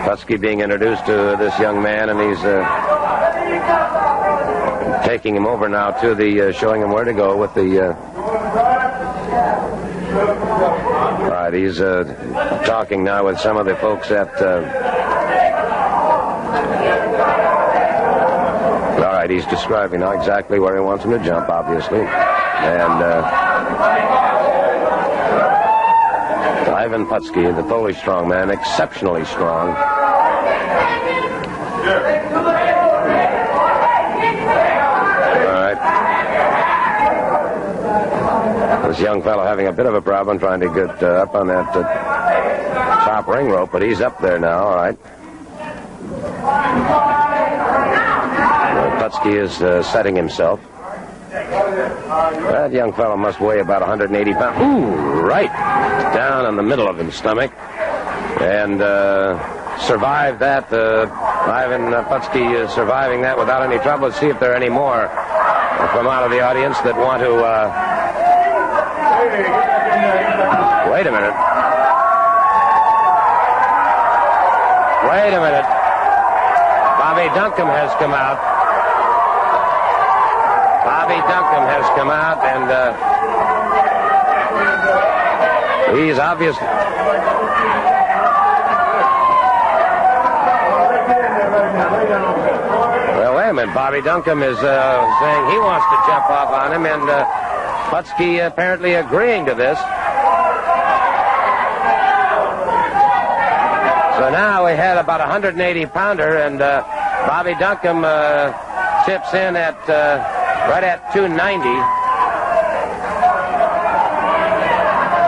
Putski being introduced to this young man, and he's taking him over now to the, showing him where to go with the... All right, he's talking now with some of the folks at... All right, he's describing now exactly where he wants him to jump, obviously. And Ivan Putski, the Polish strongman, exceptionally strong. This young fellow having a bit of a problem trying to get up on that top ring rope, but he's up there now, all right. Putski is setting himself. That young fellow must weigh about 180 pounds. Ooh, right down in the middle of his stomach. And survived that. Ivan Putski is surviving that without any trouble. Let's see if there are any more from out of the audience that want to... Wait a minute. Wait a minute. Bobby Duncombe has come out. Bobby Duncombe has come out, and he's obviously... Well, wait a minute. Bobby Duncombe is saying he wants to jump off on him, and Putski apparently agreeing to this. So now we had about a 180-pounder, and Bobby Duncombe chips in at right at 290.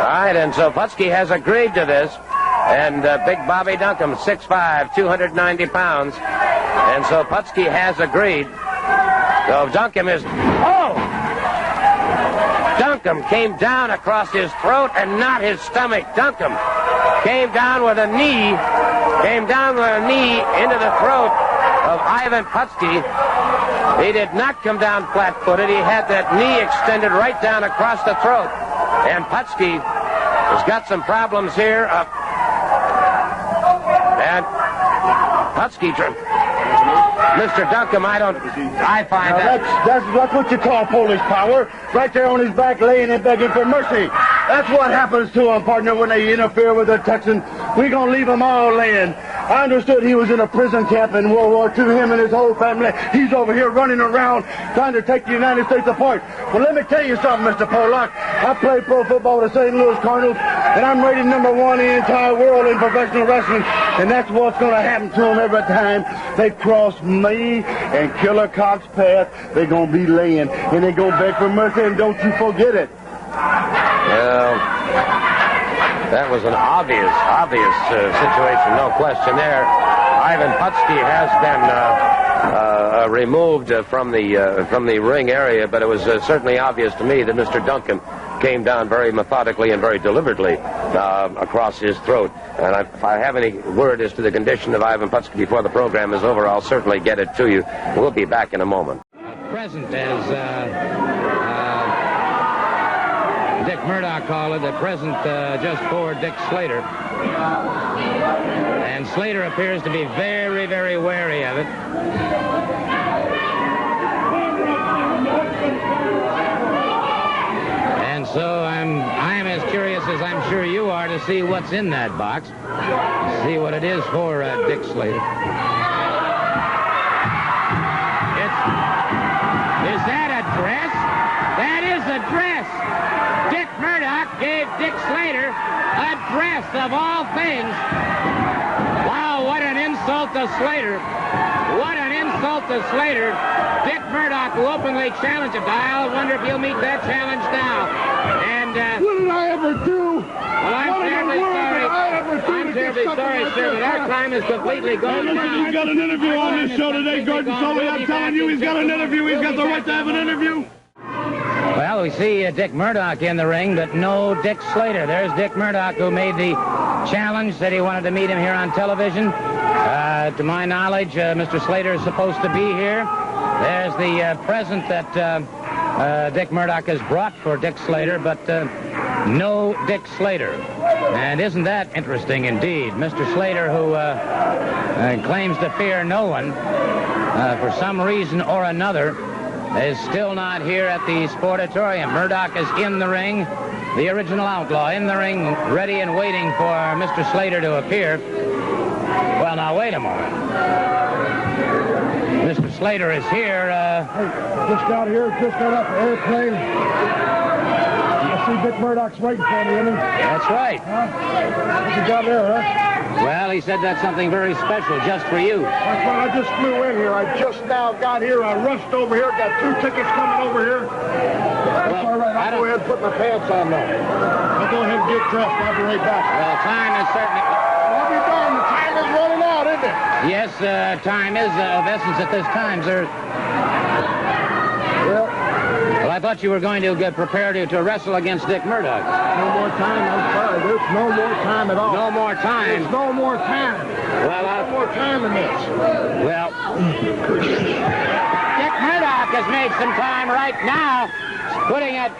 All right, and so Putski has agreed to this, and big Bobby Duncombe, 6'5", 290 pounds, and so Putski has agreed. So Duncombe is... Oh! Duncombe came down across his throat and not his stomach. Duncombe came down with a knee into the throat of Ivan Putski. He did not come down flat-footed. He had that knee extended right down across the throat. And Putski has got some problems here. And Putski... Mr. Duncombe, I find that's what you call Polish power. Right there on his back, laying and begging for mercy. That's what happens to him, partner, when they interfere with the Texan. We're going to leave them all laying. I understood he was in a prison camp in World War II, him and his whole family. He's over here running around trying to take the United States apart. Well, let me tell you something, Mr. Pollock. I played pro football with the St. Louis Cardinals, and I'm rated #1 in the entire world in professional wrestling. And that's what's going to happen to them every time they cross me and Killer Cox's path. They're going to be laying, and they're going to beg for mercy, and don't you forget it. Well, that was an obvious situation, no question there. Ivan Putski has been removed from the ring area, but it was certainly obvious to me that Mr. Duncombe came down very methodically and very deliberately across his throat. And if I have any word as to the condition of Ivan Putski before the program is over, I'll certainly get it to you. We'll be back in a moment. Present as Dick Murdoch called it, the present just for Dick Slater. And Slater appears to be very, very wary of it. And so I am as curious as I'm sure you are to see what's in that box. See what it is for Dick Slater. Is that a dress? That is a dress. Dick Murdoch gave Dick Slater a dress of all things. Wow, what an insult to Slater. What an insult to Slater. Dick Murdoch, who openly challenged him. I wonder if he'll meet that challenge now. And what did I ever do? Well, I'm terribly sorry. I'm terribly sorry, sir, but our time is completely gone now. He's got an interview on this show today, Gordon Sully. I'm telling you, he's got an interview. He's got the right to have an interview. Well, we see Dick Murdoch in the ring, but no Dick Slater. There's Dick Murdoch, who made the challenge, said he wanted to meet him here on television. To my knowledge, Mr. Slater is supposed to be here. There's the present that Dick Murdoch has brought for Dick Slater, but no Dick Slater. And isn't that interesting indeed? Mr. Slater, who claims to fear no one, for some reason or another, is still not here at the Sportatorium. Murdoch is in the ring, the original outlaw, in the ring, ready and waiting for Mr. Slater to appear. Well, now, wait a moment. Mr. Slater is here. Just got here, just got off the airplane. I see Dick Murdoch's waiting for me, isn't he? That's right. What you got there, huh? Well, he said that's something very special just for you. That's why I just flew in here. I just now got here. I rushed over here. Got 2 tickets coming over here. That's all right. I'll go ahead and put my pants on now. I'll go ahead and get dressed. I'll be right back. Well, time is certainly... I'll be done. The time is running out, isn't it? Yes, time is of essence at this time, sir. Well, Well, I thought you were going to get prepared to wrestle against Dick Murdoch. no more time. I'm sorry. There's no more time at all. No more time. There's no more time. Well, No more time in this. Well, Dick Murdoch has made some time right now, putting it.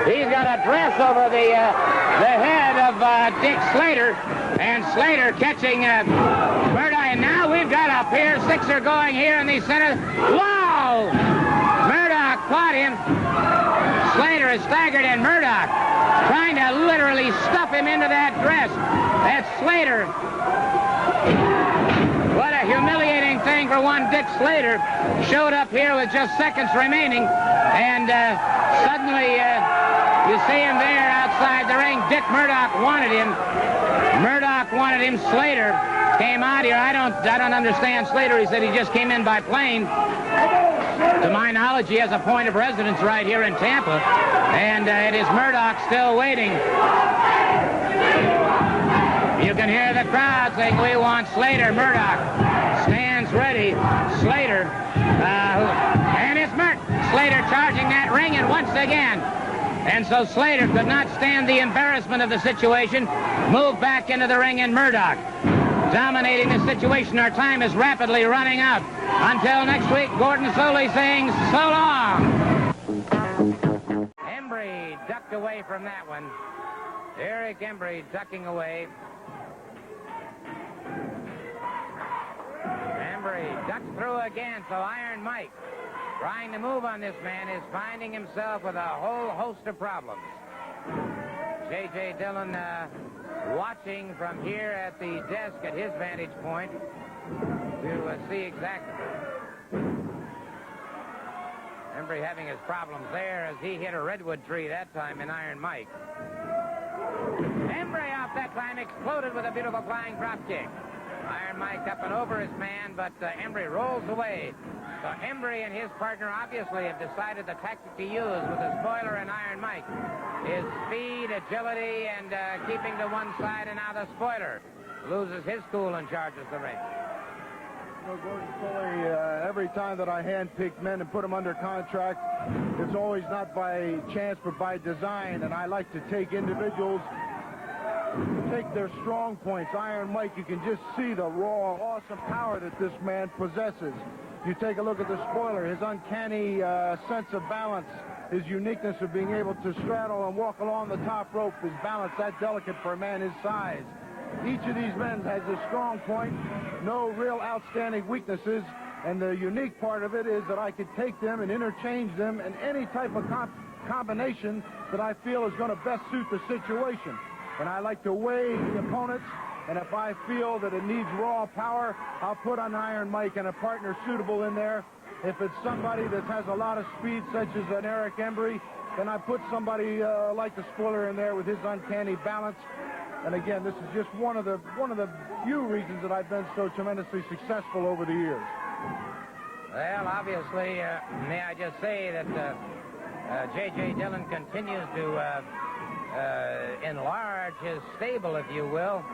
He's got a dress over the head of Dick Slater, and Slater catching Murdoch. And now we've got a pair 6 are going here in the center. Wow! Murdoch caught him. Slater is staggered, and Murdoch trying to literally stuff him into that dress. That's Slater. What a humiliating thing for one Dick Slater. Showed up here with just seconds remaining, and suddenly you see him there outside the ring. Dick Murdoch wanted him. Murdoch wanted him. Slater came out here. I don't understand Slater. He said he just came in by plane. To my knowledge, he has a point of residence right here in Tampa, and it is Murdoch still waiting. You can hear the crowd saying, "We want Slater." Murdoch stands ready. Slater, and it's Slater charging that ring, and once again. And so Slater could not stand the embarrassment of the situation, moved back into the ring, and Murdoch dominating the situation. Our time is rapidly running out. Until next week, Gordon Soley saying so long. Embry ducked away from that one. Eric Embry ducking away. Embry ducks through again, so Iron Mike, trying to move on this man, is finding himself with a whole host of problems. J.J. Dillon watching from here at the desk at his vantage point to see exactly. Embry having his problems there as he hit a redwood tree that time in Iron Mike. Embry off that time exploded with a beautiful flying drop kick. Iron Mike up and over his man, but Embry rolls away. So Embry and his partner obviously have decided the tactic to use with the spoiler and Iron Mike is speed, agility, and keeping to one side, and now the spoiler loses his cool and charges the ring. You know, Gordon Foley, every time that I handpick men and put them under contract, it's always not by chance but by design, and I like to take individuals, take their strong points. Iron Mike, you can just see the raw, awesome power that this man possesses. You take a look at the spoiler, his uncanny sense of balance, his uniqueness of being able to straddle and walk along the top rope, his balance that delicate for a man his size. Each of these men has a strong point, no real outstanding weaknesses, and the unique part of it is that I could take them and interchange them in any type of combination that I feel is going to best suit the situation. And I like to weigh the opponents, and if I feel that it needs raw power, I'll put an Iron Mike and a partner suitable in there. If it's somebody that has a lot of speed, such as an Eric Embry, then I put somebody like the spoiler in there with his uncanny balance. And again, this is just one of the few reasons that I've been so tremendously successful over the years. Well, obviously, may I just say that J.J. Dillon continues to enlarge his stable, if you will.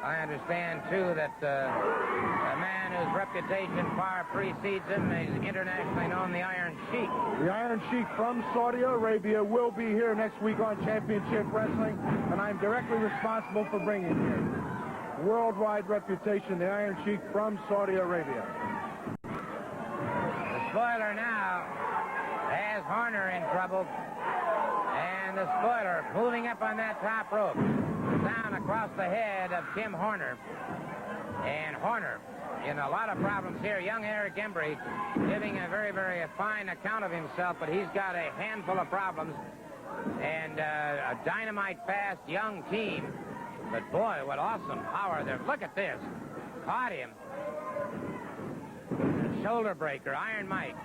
I understand, too, that a man whose reputation far precedes him is internationally known, the Iron Sheik. The Iron Sheik from Saudi Arabia will be here next week on Championship Wrestling, and I'm directly responsible for bringing him. Worldwide reputation, the Iron Sheik from Saudi Arabia. The spoiler now has Horner in trouble, and and the spoiler moving up on that top rope. Down across the head of Tim Horner. And Horner, in a lot of problems here. Young Eric Embry giving a very, very fine account of himself, but he's got a handful of problems. And a dynamite fast young team. But boy, what awesome power there. Look at this. Caught him. Shoulder breaker, Iron Mike.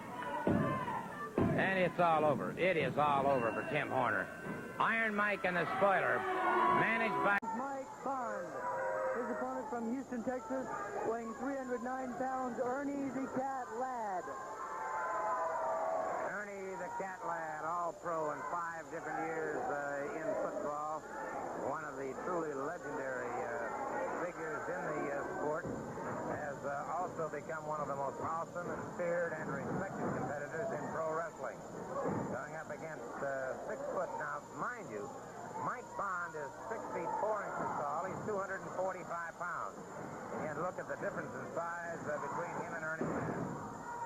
And it's all over. It is all over for Tim Horner. Iron Mike and the spoiler, managed by Mike Bond. His opponent from Houston, Texas, weighing 309 pounds, Ernie the Cat Ladd. Ernie the Cat Ladd, all-pro in 5 different years in football. One of the truly legendary figures in the sport. Has also become one of the most awesome and feared and respected competitors in pro wrestling. Going up against 6 foot. Now, mind you, Mike Bond is 6 feet 4 inches tall. He's 245 pounds. And look at the difference in size between him and Ernie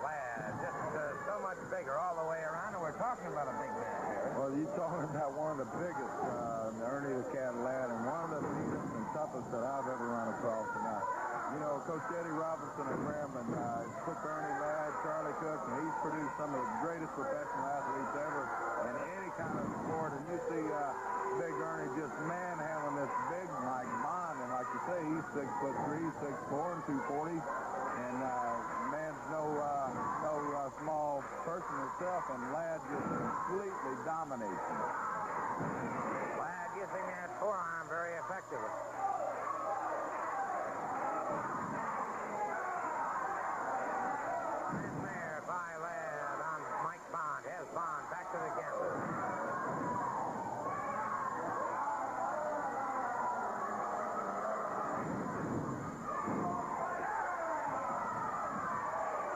Ladd. Just so much bigger all the way around. And we're talking about a big man here. Well, you're talking about one of the biggest, Ernie the Cat Ladd, and one of the meanest and toughest that I've ever run across. You know, Coach Eddie Robinson and Graham took Ernie Ladd, Charlie Cook, and he's produced some of the greatest professional athletes ever in any kind of sport. And you see Big Ernie just manhandling this big Mike Bond. And like you say, he's 6'3", 6'4", and 240. And man's no small person himself, and Ladd just completely dominates him. Ladd using that forearm very effectively. By Ladd on Mike Bond. Has Bond back to the canvas.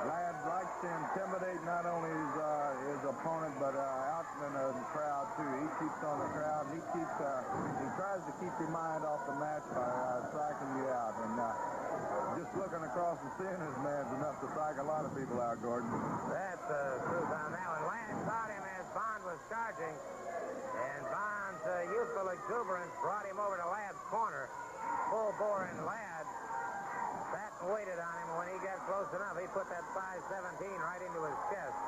Ladd likes to intimidate not only his opponent, but out in the crowd too. He keeps on the crowd. He tries to keep your mind off the match by striking you out. And just looking across and seeing his man's enough to psych a lot of people out, Gordon. That's the truth on that one. Ladd caught him as Bond was charging, and Bond's youthful exuberance brought him over to Ladd's corner. Full bore in Ladd. Sat and waited on him. When he got close enough, he put that size 17 right into his chest.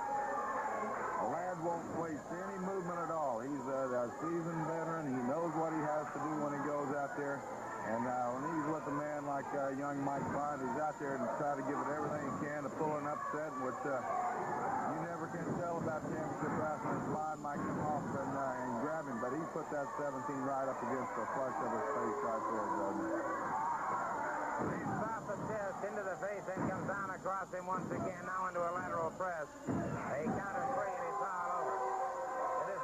Ladd won't waste any movement at all. He's a seasoned veteran. He knows what he has to do when he goes out there. And when he's with a man like young Mike Bond, he's out there and try to give it everything he can to pull an upset, which you never can tell about championship wrestling. His line might come off and grab him, but he put that 17 right up against the flush of his face right there, Jordan. Leaps off the chest into the face and comes down across him once again, now into a lateral press. A